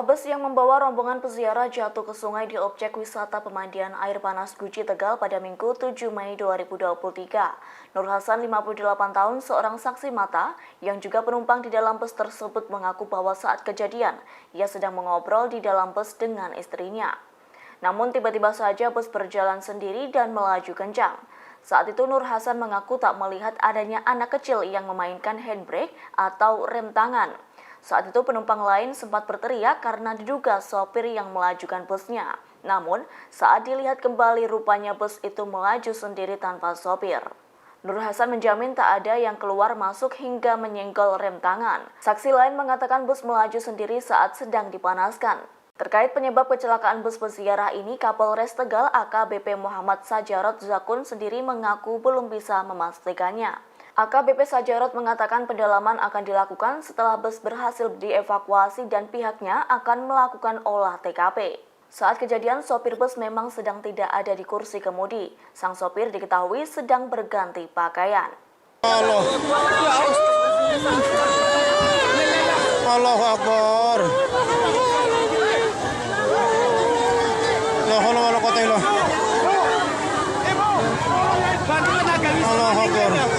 Sebuah bus yang membawa rombongan peziarah jatuh ke sungai di objek wisata pemandian air panas Guci Tegal pada Minggu 7 Mei 2023. Nur Hasan, 58 tahun, seorang saksi mata yang juga penumpang di dalam bus tersebut mengaku bahwa saat kejadian, ia sedang mengobrol di dalam bus dengan istrinya. Namun tiba-tiba saja bus berjalan sendiri dan melaju kencang. Saat itu Nur Hasan mengaku tak melihat adanya anak kecil yang memainkan handbrake atau rem tangan. Saat itu penumpang lain sempat berteriak karena diduga sopir yang melajukan busnya. Namun, saat dilihat kembali rupanya bus itu melaju sendiri tanpa sopir. Nur Hasan menjamin tak ada yang keluar masuk hingga menyenggol rem tangan. Saksi lain mengatakan bus melaju sendiri saat sedang dipanaskan. Terkait penyebab kecelakaan bus peziarah ini, Kapolres Tegal AKBP Muhammad Sajarot Zakun sendiri mengaku belum bisa memastikannya. AKBP Sajarot mengatakan pendalaman akan dilakukan setelah bus berhasil dievakuasi dan pihaknya akan melakukan olah TKP. Saat kejadian, sopir bus memang sedang tidak ada di kursi kemudi. Sang sopir diketahui sedang berganti pakaian. Allahu Akbar. Allahu Akbar.